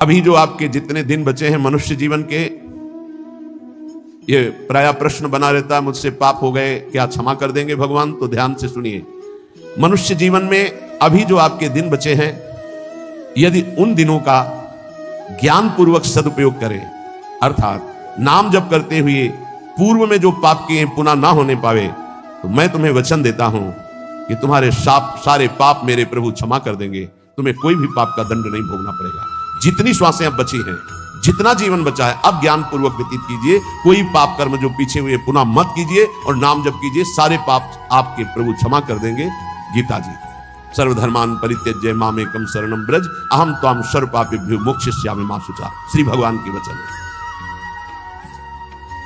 अभी जो आपके जितने दिन बचे हैं मनुष्य जीवन के, ये प्राय प्रश्न बना रहता है, मुझसे पाप हो गए क्या क्षमा कर देंगे भगवान? तो ध्यान से सुनिए, मनुष्य जीवन में अभी जो आपके दिन बचे हैं, यदि उन दिनों का ज्ञान पूर्वक सदुपयोग करें, अर्थात नाम जप करते हुए पूर्व में जो पाप किए पुनः ना होने पावे, तो मैं तुम्हें वचन देता हूं कि तुम्हारे सारे पाप मेरे प्रभु क्षमा कर देंगे। तुम्हें कोई भी पाप का दंड नहीं भोगना पड़ेगा। जितनी श्वासें अब बची हैं, जितना जीवन बचा है, अब ज्ञान पूर्वक व्यतीत कीजिए। कोई पाप कर्म जो पीछे हुए पुनः मत कीजिए और नाम जप कीजिए, सारे पाप आपके प्रभु क्षमा कर देंगे। गीता जी, सर्वधर्मान परित्यज्य मामेकम शरणं ब्रज अहम त्वाम सर्व पापेभ्यो मोक्षयिष्यामि मा शुचा। श्री भगवान के वचन है।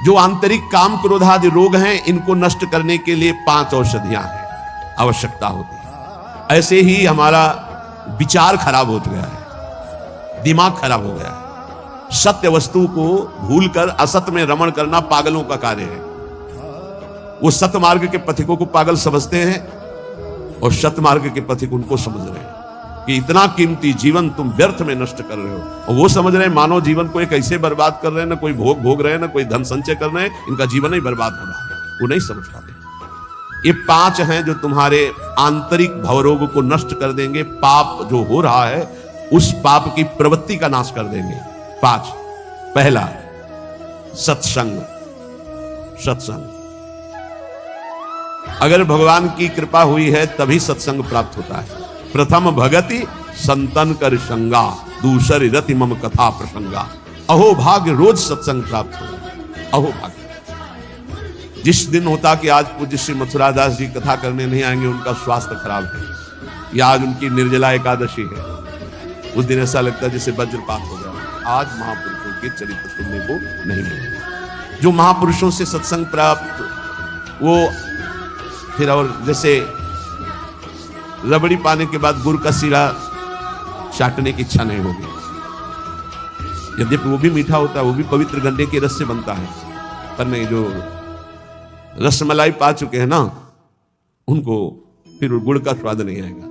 जो आंतरिक काम क्रोधादि रोग हैं, इनको नष्ट करने के लिए 5 औषधियां हैं, आवश्यकता होती है। ऐसे ही हमारा विचार खराब हो गया है, दिमाग खराब हो गया है। सत्य वस्तु को भूलकर असत में रमण करना पागलों का कार्य है। वो सत्य मार्ग के पथिकों को पागल समझते हैं और सत्य मार्ग के पथिक उनको समझ रहे हैं कि इतना कीमती जीवन तुम व्यर्थ में नष्ट कर रहे हो। और वो समझ रहे हैं मानव जीवन को एक ऐसे बर्बाद कर रहे हैं, ना कोई भोग भोग रहे हैं, ना कोई धन संचय कर रहे हैं, इनका जीवन ही बर्बाद हो रहा है। वो नहीं समझ पाते। ये 5 हैं जो तुम्हारे आंतरिक भवरोग को नष्ट कर देंगे। पाप जो हो रहा है, उस पाप की प्रवृत्ति का नाश कर देंगे। 5, पहला सत्संग। सत्संग, अगर भगवान की कृपा हुई है तभी सत्संग प्राप्त होता है। प्रथम भगति संतन कर संगा, दूसरी रति मम कथा प्रसंगा। अहो भाग्य रोज सत्संग प्राप्त हो। अहो भाग्य। जिस दिन होता कि आज पूज्य श्री मथुरादास जी कथा करने नहीं आएंगे, उनका स्वास्थ्य खराब है, या आज उनकी निर्जला एकादशी है, उस दिन ऐसा लगता है जैसे वज्रपात हो गया। आज महापुरुषों के चरित्र सुनने को नहीं मिलेगा। जो महापुरुषों से सत्संग प्राप्त, वो फिर और जैसे रबड़ी पाने के बाद गुड़ का सीरा चाटने की इच्छा नहीं होगी। यद्यपि वो भी मीठा होता है, वो भी पवित्र गन्ने के रस से बनता है, पर नहीं, जो रसमलाई पा चुके हैं ना, उनको फिर गुड़ का स्वाद नहीं आएगा।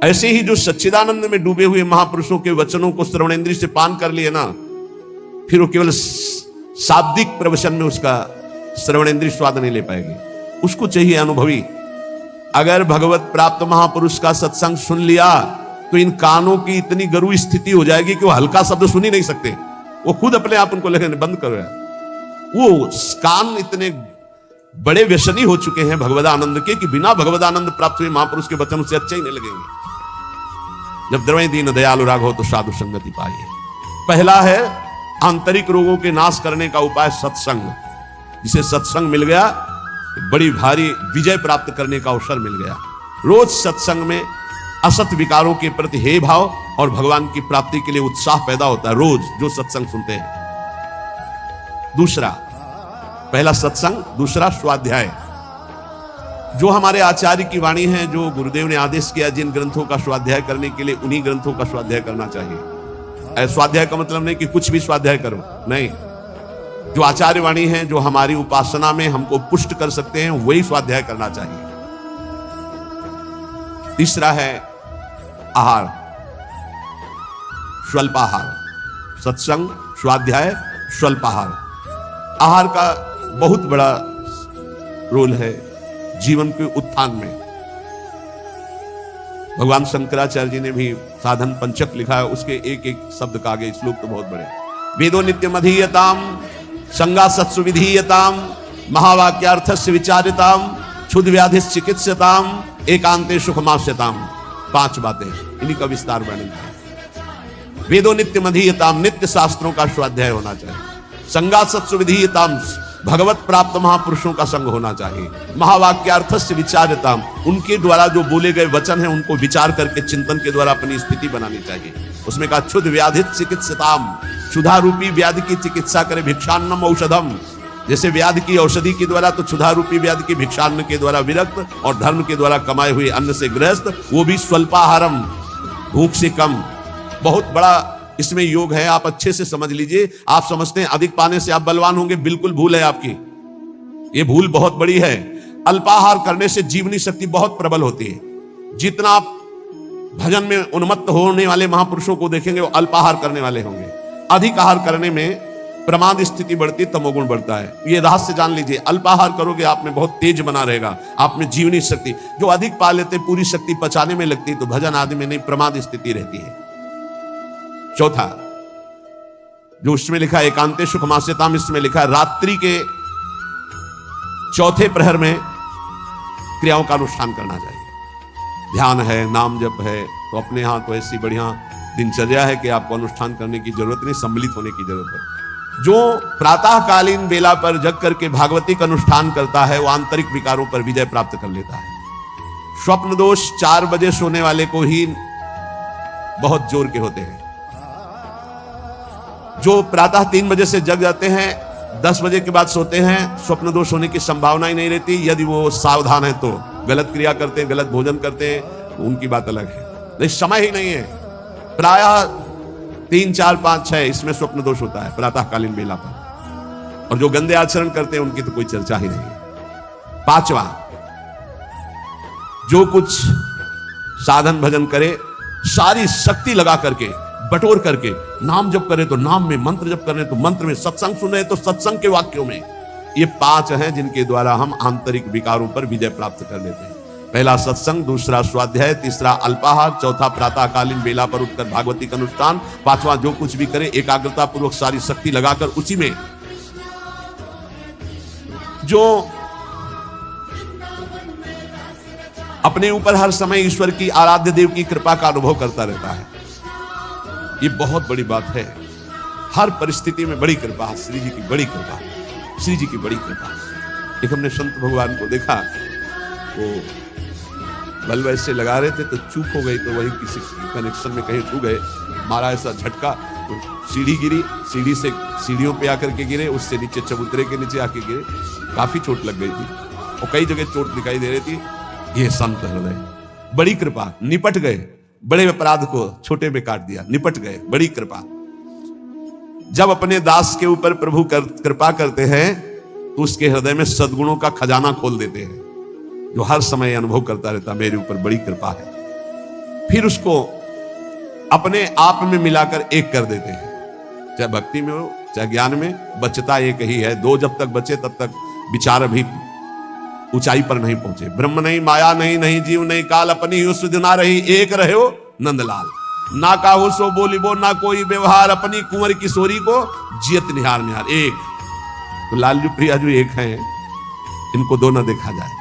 ऐसे ही जो सच्चिदानंद में डूबे हुए महापुरुषों के वचनों को श्रवणेंद्रिय से पान कर लिए ना, फिर वो केवल शाब्दिक प्रवचन में उसका श्रवणेंद्रिय स्वाद नहीं ले पाएगी। उसको चाहिए अनुभवी। अगर भगवत प्राप्त महापुरुष का सत्संग सुन लिया तो इन कानों की इतनी गरु स्थिति हो जाएगी कि वो हल्का शब्द सुन ही नहीं सकते। वो खुद अपने आप उनको लगने बंद कर रहा है। वो कान इतने बड़े व्यसनी हो चुके हैं भगवदानंद के कि बिना भगवदानंद प्राप्त हुए महापुरुष के वचन उससे अच्छे ही नहीं लगेंगे। जब द्रवय दीन दयालु राघव तो साधु संगति पाइए। पहला है आंतरिक रोगों के नाश करने का उपाय सत्संग। जिसे सत्संग मिल गया, बड़ी भारी विजय प्राप्त करने का अवसर मिल गया। रोज सत्संग में असत विकारों के प्रति हे भाव और भगवान की प्राप्ति के लिए उत्साह पैदा होता है, रोज जो सत्संग सुनते हैं। दूसरा, पहला सत्संग, दूसरा स्वाध्याय। जो हमारे आचार्य की वाणी है, जो गुरुदेव ने आदेश किया जिन ग्रंथों का स्वाध्याय करने के लिए, उन्हीं ग्रंथों का स्वाध्याय करना चाहिए। स्वाध्याय का मतलब नहीं कि कुछ भी स्वाध्याय करो, नहीं। जो आचार्य वाणी है, जो हमारी उपासना में हमको पुष्ट कर सकते हैं, वही स्वाध्याय करना चाहिए। तीसरा है आहार, स्वल्पाहार। सत्संग, स्वाध्याय, स्वल्पाहार। आहार का बहुत बड़ा रोल है जीवन के उत्थान में। भगवान शंकराचार्य जी ने भी साधन पंचक लिखा है, उसके एक एक शब्द का आगे श्लोक तो बहुत बड़े। वेदो नित्यम अधीयताम, संगा सत्सु विधीयताम, महावाक्यार्थस्य विचारिताम, क्षुध व्याधि चिकित्सताम, एकांते सुखमास्यताम। 5 बातें, इन्हीं का विस्तार वर्णन है। वेदो नित्यम अधीयताम, नित्य शास्त्रों का स्वाध्याय होना चाहिए। संगा सत्सु विधीयताम, भगवत प्राप्त महापुरुषों का संग होना चाहिए। महावाक्यार्थस्य विचारिताम, उनके द्वारा जो बोले गए वचन हैं उनको विचार करके चिंतन के द्वारा अपनी स्थिति बनानी चाहिए। उसमें कहा क्षुध व्याधि चिकित्सताम, क्षुधा रूपी व्याधि की चिकित्सा करे। भिक्षान्नम औषधम, जैसे व्याधि की औषधि के द्वारा, तो क्षुधा रूपी व्याधि की भिक्षान्न के द्वारा विरक्त, और धर्म के द्वारा कमाए हुए अन्न से ग्रस्त, वो भी स्वल्पाहारम, भूख से कम। बहुत बड़ा इसमें योग है, आप अच्छे से समझ लीजिए। आप समझते हैं अधिक पाने से आप बलवान होंगे, बिल्कुल भूल है आपकी। ये भूल बहुत बड़ी है। अल्पाहार करने से जीवनी शक्ति बहुत प्रबल होती है। जितना आप भजन में उन्मत्त होने वाले महापुरुषों को देखेंगे, वो अल्पाहार करने वाले होंगे। अधिक आहार करने में प्रमाद स्थिति बढ़ती, तमोगुण बढ़ता है। ये रहस्य जान लीजिए, अल्पाहार करोगे आप में बहुत तेज बना रहेगा, आप में जीवनी शक्ति। जो अधिक पा लेते पूरी शक्ति पचाने में लगती, तो भजन आदि में नहीं, प्रमाद स्थिति रहती है। चौथा जो उसमें लिखा है, एकांते सुखमास्यताम, इसमें लिखा है रात्रि के चौथे प्रहर में क्रियाओं का अनुष्ठान करना चाहिए। ध्यान है, नाम जप है, तो अपने यहां तो ऐसी बढ़िया दिनचर्या है कि आपको अनुष्ठान करने की जरूरत नहीं, सम्मिलित होने की जरूरत है। जो प्रातःकालीन बेला पर जग करके भागवती का अनुष्ठान करता है, वो आंतरिक विकारों पर विजय प्राप्त कर लेता है। स्वप्न दोष 4 बजे सोने वाले को ही बहुत जोर के होते हैं। जो प्रातः 3 बजे से जग जाते हैं, 10 बजे के बाद सोते हैं, स्वप्न दोष होने की संभावना ही नहीं रहती, यदि वो सावधान है तो। गलत क्रिया करते हैं, गलत भोजन करते हैं, उनकी बात अलग है, लेकिन समय ही नहीं है। प्रायः 3, 4, 5, 6 इसमें स्वप्न दोष होता है प्रातःकालीन बेला पर। और जो गंदे आचरण करते हैं उनकी तो कोई चर्चा ही नहीं है। 5वां, जो कुछ साधन भजन करे, सारी शक्ति लगा करके, बटोर करके, नाम जप करे तो नाम में, मंत्र जप करने तो मंत्र में, सत्संग सुने तो सत्संग के वाक्यों में। ये 5 हैं जिनके द्वारा हम आंतरिक विकारों पर विजय प्राप्त कर लेते हैं। पहला सत्संग, दूसरा स्वाध्याय, तीसरा अल्पाहार, चौथा प्रातःकालीन बेला पर उठकर भागवती का अनुष्ठान, 5वां जो कुछ भी करे एकाग्रता पूर्वक सारी शक्ति लगाकर उसी में। जो अपने ऊपर हर समय ईश्वर की, आराध्य देव की कृपा का अनुभव करता रहता है, ये बहुत बड़ी बात है। हर परिस्थिति में बड़ी कृपा, श्री जी की बड़ी कृपा, श्री जी की बड़ी कृपा। एक हमने संत भगवान को देखा, वो बल्ब ऐसे लगा रहे थे तो चूक हो गई, तो वही किसी कनेक्शन में कहीं छू गए, मारा ऐसा झटका, तो सीढ़ी गिरी, सीढ़ी से सीढ़ियों पे आकर के गिरे, उससे नीचे चबूतरे के नीचे आके गिरे, काफी चोट लग गई थी और कई जगह चोट दिखाई दे रही थी। ये संत हृदय, बड़ी कृपा, निपट गए, बड़े अपराध को छोटे में काट दिया, निपट गए, बड़ी कृपा। जब अपने दास के ऊपर प्रभु कृपा करते हैं तो उसके हृदय में सद्गुणों का खजाना खोल देते हैं, जो हर समय अनुभव करता रहता, मेरे ऊपर बड़ी कृपा है। फिर उसको अपने आप में मिलाकर एक कर देते हैं, चाहे भक्ति में हो चाहे ज्ञान में, बचता एक ही है। 2 जब तक बचे तब तक विचार अभी ऊंचाई पर नहीं पहुंचे। ब्रह्म नहीं, माया नहीं, नहीं जीव नहीं काल, अपनी उस ना रही, एक रहे हो नंदलाल। ना काहू सो बोलिबो, ना कोई व्यवहार, अपनी कुंवर किशोरी को जियत निहार निहार। एक तो लालजू प्रिया जो एक हैं, इनको दो न देखा जाए।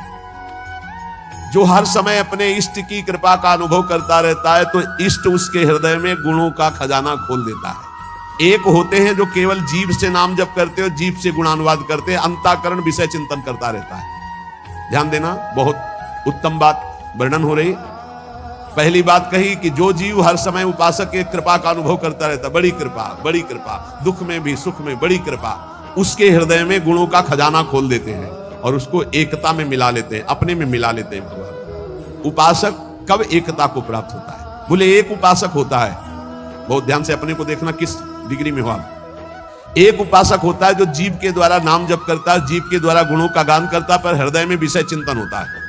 जो हर समय अपने इष्ट की कृपा का अनुभव करता रहता है, तो इष्ट उसके हृदय में गुणों का खजाना खोल देता है। एक होते हैं जो केवल जीव से नाम जप करते हो, जीव से गुणानुवाद करते हैं, अंतःकरण विषय चिंतन करता रहता है। ध्यान देना, बहुत उत्तम बात वर्णन हो रही। पहली बात कही कि जो जीव हर समय उपासक के कृपा का अनुभव करता रहता, बड़ी कृपा, बड़ी कृपा, दुख में भी सुख में बड़ी कृपा, उसके हृदय में गुणों का खजाना खोल देते हैं और उसको एकता में मिला लेते हैं, अपने में मिला लेते हैं भगवान। उपासक कब एकता को प्राप्त होता है? बोले एक उपासक होता है, बहुत ध्यान से अपने को देखना किस डिग्री में हो आप। एक उपासक होता है जो जीव के द्वारा नाम जप करता है, जीव के द्वारा गुणों का गान करता है, पर हृदय में विषय चिंतन होता है।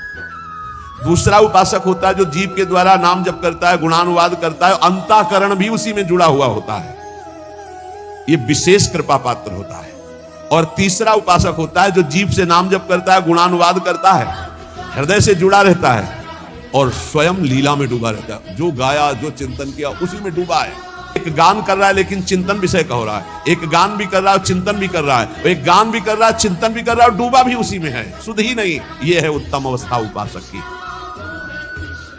दूसरा उपासक होता है जो जीव के द्वारा नाम जप करता है, गुणानुवाद करता है, अंतःकरण भी उसी में जुड़ा हुआ होता है, ये विशेष कृपा पात्र होता है। और तीसरा उपासक होता है जो जीव से नाम जप करता है, गुणानुवाद करता है, हृदय से जुड़ा रहता है और स्वयं लीला में डूबा रहता है। जो गाया, जो चिंतन किया, उसी में डूबा है। एक गान कर रहा है लेकिन चिंतन विषय का हो रहा है, एक गान भी कर रहा है, चिंतन भी कर रहा है, एक गान भी कर रहा है, चिंतन भी कर रहा है, डूबा भी उसी में है, सुध ही नहीं। ये है उत्तम अवस्था उपासक की।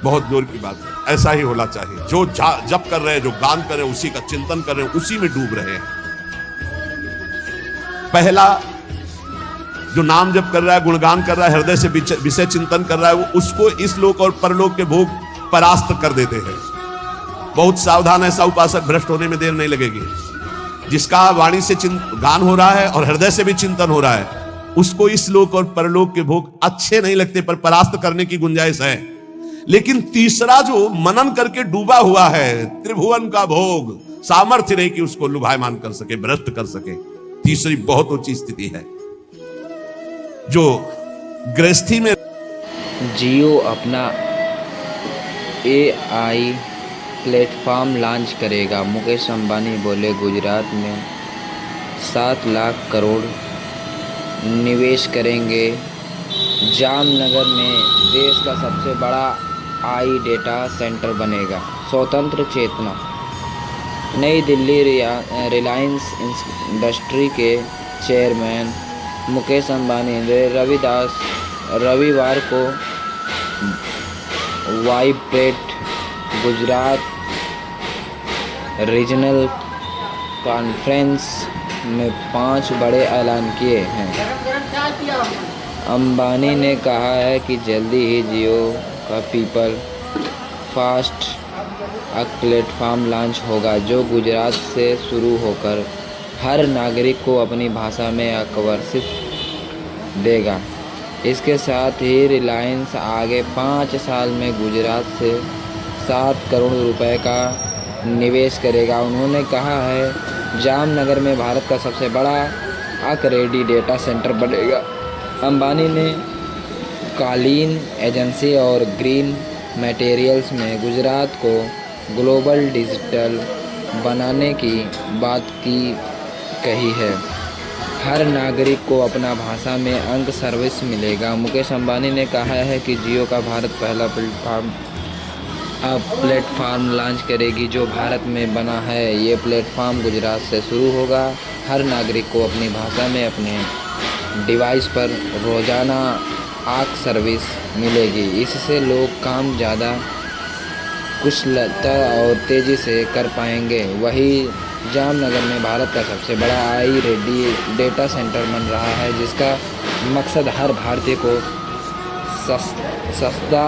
बहुत जोर की बात है, ऐसा ही होना चाहिए। जो जप कर रहे हैं, जो गान कर रहे हैं, उसी का चिंतन कर रहे हैं, उसी में डूब रहे हैं। पहला जो नाम जप कर रहा है, गुणगान कर रहा है, हृदय से विषय चिंतन कर रहा है, वो उसको इस लोक और परलोक के भोग परास्त कर देते हैं। बहुत सावधान, ऐसा उपासक भ्रष्ट होने में देर नहीं लगेगी। जिसका वाणी से गान हो रहा है और हृदय से भी चिंतन हो रहा है, उसको इस लोक और परलोक के भोग अच्छे नहीं लगते, पर परास्त करने की गुंजाइश है। लेकिन तीसरा जो मनन करके डूबा हुआ है, त्रिभुवन का भोग, सामर्थ्य नहीं कि उसको लुभायमान कर सके, भ्रष्ट कर सके। तीसरी बहुत ऊंची स्थिति है जो गृहस्थी में जियो अपना AI प्लेटफॉर्म लॉन्च करेगा। मुकेश अंबानी बोले, गुजरात में 7 लाख करोड़ निवेश करेंगे। जामनगर में देश का सबसे बड़ा आई डेटा सेंटर बनेगा। स्वतंत्र चेतना। नई दिल्ली रिलायंस इंडस्ट्री के चेयरमैन मुकेश अंबानी ने रविवार को वाइब्रेट गुजरात रीजनल कॉन्फ्रेंस में 5 बड़े ऐलान किए हैं। अंबानी ने कहा है कि जल्दी ही जियो का पीपल फास्ट प्लेटफॉर्म लॉन्च होगा, जो गुजरात से शुरू होकर हर नागरिक को अपनी भाषा में आकर्षित देगा। इसके साथ ही रिलायंस आगे 5 साल में गुजरात से 7 करोड़ रुपए का निवेश करेगा। उन्होंने कहा है, जामनगर में भारत का सबसे बड़ा आंकड़ेडी डेटा सेंटर बनेगा। अंबानी ने कालीन एजेंसी और ग्रीन मटेरियल्स में गुजरात को ग्लोबल डिजिटल बनाने की बात कही है। हर नागरिक को अपना भाषा में अंक सर्विस मिलेगा। मुकेश अंबानी ने कहा है कि जियो का भारत पहला प्लेटफॉर्म लॉन्च करेगी, जो भारत में बना है। ये प्लेटफॉर्म गुजरात से शुरू होगा। हर नागरिक को अपनी भाषा में अपने डिवाइस पर रोज़ाना आंक सर्विस मिलेगी। इससे लोग काम ज़्यादा कुशलता और तेज़ी से कर पाएंगे। वहीं जामनगर में भारत का सबसे बड़ा आई डेटा सेंटर बन रहा है, जिसका मकसद हर भारतीय को सस्ता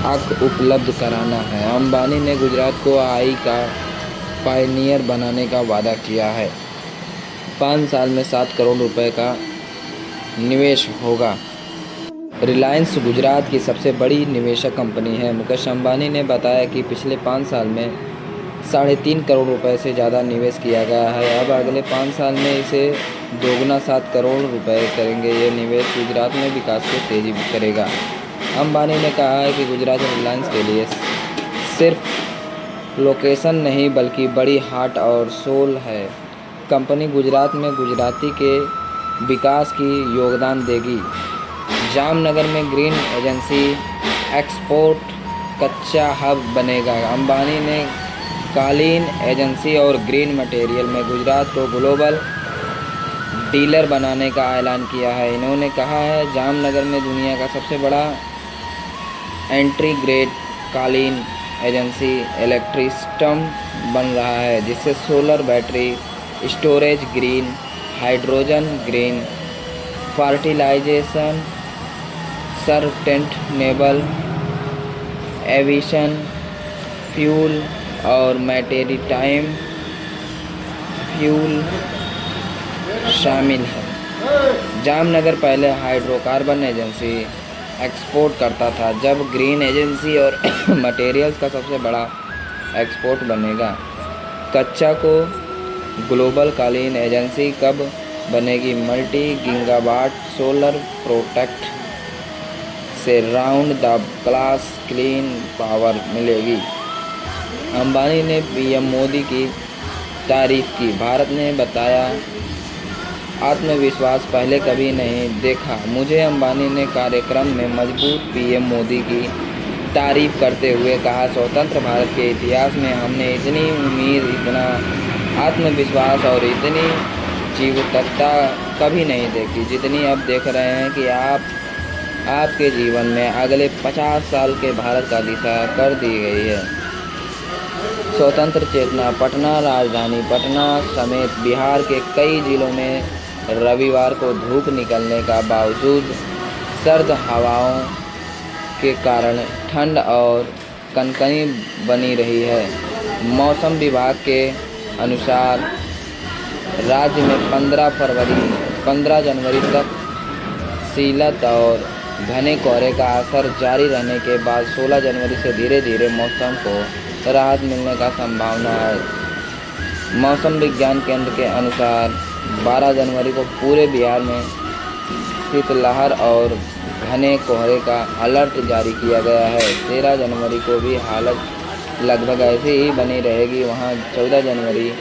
आंक उपलब्ध कराना है। अंबानी ने गुजरात को आई का पायनियर बनाने का वादा किया है। 5 साल में 7 करोड़ रुपए का निवेश होगा। रिलायंस गुजरात की सबसे बड़ी निवेशक कंपनी है। मुकेश अंबानी ने बताया कि पिछले 5 साल में 3.5 करोड़ रुपए से ज़्यादा निवेश किया गया है। अब अगले 5 साल में इसे दोगुना 7 करोड़ रुपए करेंगे। ये निवेश गुजरात में विकास को तेज़ी करेगा। अंबानी ने कहा है कि गुजरात रिलायंस के लिए सिर्फ लोकेशन नहीं बल्कि बड़ी हार्ट और सोल है। कंपनी गुजरात में गुजराती के विकास की योगदान देगी। जामनगर में ग्रीन एजेंसी एक्सपोर्ट कच्चा हब बनेगा। अंबानी ने कालीन एजेंसी और ग्रीन मटेरियल में गुजरात को ग्लोबल डीलर बनाने का ऐलान किया है। इन्होंने कहा है, जामनगर में दुनिया का सबसे बड़ा एंट्री ग्रेड कालीन एजेंसी इलेक्ट्रिसिटम बन रहा है, जिससे solar battery storage, green hydrogen, green fertilization, sustainable aviation fuel और मैरीटाइम फ्यूल शामिल है। जामनगर पहले हाइड्रोकार्बन एजेंसी एक्सपोर्ट करता था, जब ग्रीन एजेंसी और मटेरियल्स का सबसे बड़ा एक्सपोर्ट बनेगा। कच्चा को ग्लोबल कालीन एजेंसी कब बनेगी? मल्टी गीगावाट सोलर प्रोटेक्ट से round the class clean power मिलेगी। अंबानी ने पीएम मोदी की तारीफ की। भारत ने बताया, आत्मविश्वास पहले कभी नहीं देखा मुझे। अंबानी ने कार्यक्रम में मजबूत पीएम मोदी की तारीफ करते हुए कहा, स्वतंत्र भारत के इतिहास में हमने इतनी उम्मीद, इतना आत्मविश्वास और इतनी जीवटता कभी नहीं देखी जितनी अब देख रहे हैं कि आपके जीवन में अगले 50 साल के भारत का दिशा कर दी गई है। स्वतंत्र चेतना। पटना। राजधानी पटना समेत बिहार के कई जिलों में रविवार को धूप निकलने का बावजूद सर्द हवाओं के कारण ठंड और कनकनी बनी रही है। मौसम विभाग के अनुसार राज्य में 15 जनवरी तक शीतलहर और घने कोहरे का असर जारी रहने के बाद 16 जनवरी से धीरे धीरे मौसम को राहत मिलने का संभावना है। मौसम विज्ञान केंद्र के अनुसार 12 जनवरी को पूरे बिहार में शीतलहर और घने कोहरे का अलर्ट जारी किया गया है। 13 जनवरी को भी हालत लगभग ऐसे ही बनी रहेगी। वहाँ 14 जनवरी